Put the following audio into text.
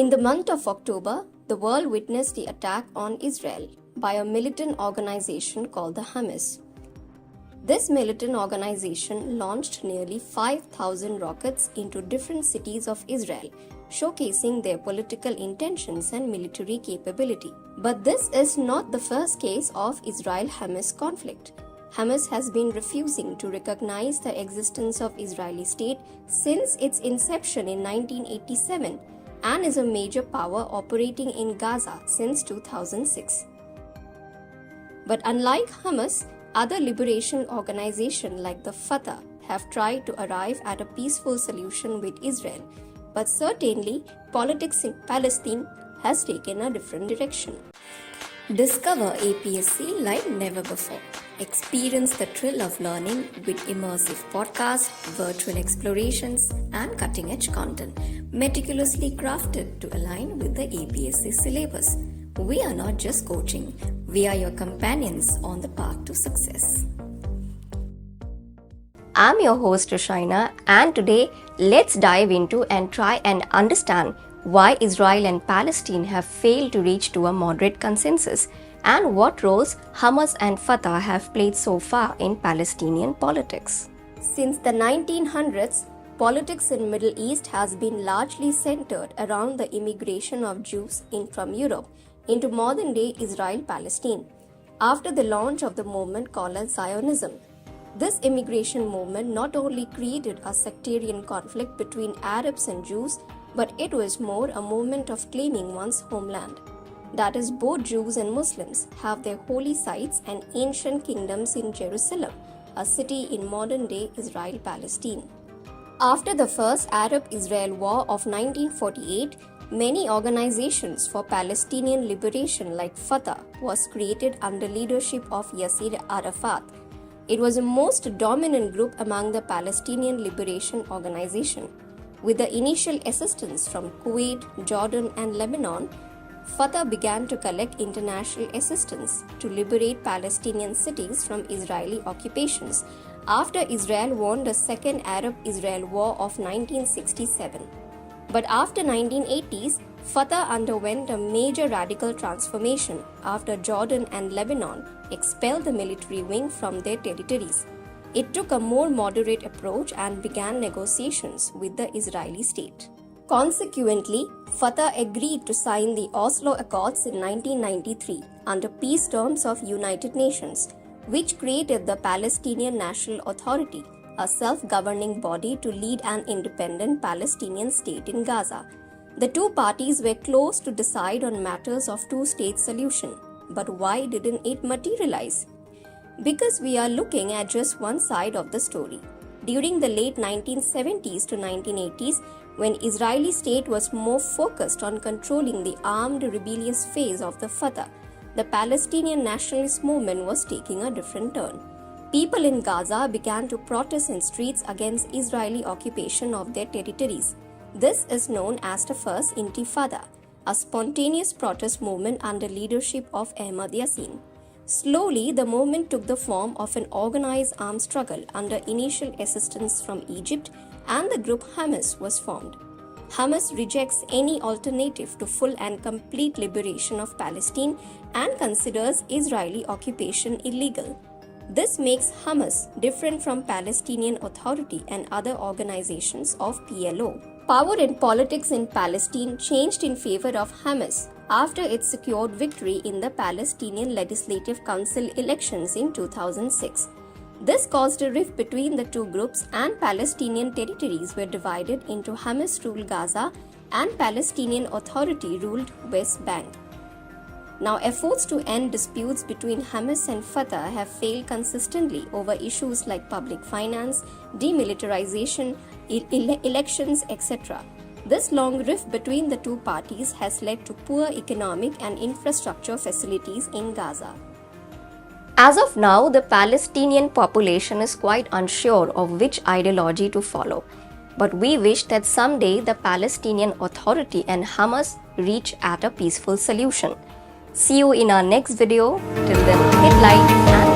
In the month of October, the world witnessed the attack on Israel by a militant organization called the Hamas. This militant organization launched nearly 5,000 rockets into different cities of Israel, showcasing their political intentions and military capability. But this is not the first case of Israel-Hamas conflict. Hamas has been refusing to recognize the existence of Israeli state since its inception in 1987 and is a major power operating in Gaza since 2006. But unlike Hamas, other liberation organizations like the Fatah have tried to arrive at a peaceful solution with Israel, but certainly politics in Palestine has taken a different direction. Discover APSC like never before. Experience the thrill of learning with immersive podcasts, virtual explorations, and cutting-edge content, meticulously crafted to align with the APSC syllabus. We are not just coaching, we are your companions on the path to success. I'm your host Rushaina, and today let's dive into and try and understand why Israel and Palestine have failed to reach to a moderate consensus and what roles Hamas and Fatah have played so far in Palestinian politics. Since the 1900s, politics in Middle East has been largely centered around the immigration of Jews in from Europe into modern-day Israel-Palestine. After the launch of the movement called as Zionism, this immigration movement not only created a sectarian conflict between Arabs and Jews, but it was more a movement of claiming one's homeland. That is, both Jews and Muslims have their holy sites and ancient kingdoms in Jerusalem, a city in modern-day Israel-Palestine. After the First Arab-Israel War of 1948, many organizations for Palestinian liberation like Fatah was created under leadership of Yasser Arafat. It was the most dominant group among the Palestinian Liberation Organization. With the initial assistance from Kuwait, Jordan, and Lebanon, Fatah began to collect international assistance to liberate Palestinian cities from Israeli occupations after Israel won the Second Arab-Israel War of 1967. But after 1980s, Fatah underwent a major radical transformation after Jordan and Lebanon expelled the military wing from their territories. It took a more moderate approach and began negotiations with the Israeli state. Consequently, Fatah agreed to sign the Oslo Accords in 1993 under peace terms of United Nations, which created the Palestinian National Authority, a self-governing body to lead an independent Palestinian state in Gaza. The two parties were close to decide on matters of two-state solution. But why didn't it materialize? Because we are looking at just one side of the story. During the late 1970s to 1980s, when Israeli state was more focused on controlling the armed rebellious phase of the Fatah, the Palestinian nationalist movement was taking a different turn. People in Gaza began to protest in streets against Israeli occupation of their territories. This is known as the First Intifada, a spontaneous protest movement under leadership of Ahmad Yassin. Slowly, the movement took the form of an organized armed struggle under initial assistance from Egypt, and the group Hamas was formed. Hamas rejects any alternative to full and complete liberation of Palestine and considers Israeli occupation illegal. This makes Hamas different from Palestinian Authority and other organizations of PLO. Power and politics in Palestine changed in favor of Hamas after it secured victory in the Palestinian Legislative Council elections in 2006. This caused a rift between the two groups, and Palestinian territories were divided into Hamas-ruled Gaza and Palestinian Authority-ruled West Bank. Now, efforts to end disputes between Hamas and Fatah have failed consistently over issues like public finance, demilitarization, elections, etc. This long rift between the two parties has led to poor economic and infrastructure facilities in Gaza. As of now, the Palestinian population is quite unsure of which ideology to follow. But we wish that someday the Palestinian Authority and Hamas reach at a peaceful solution. See you in our next video. Till then, hit like and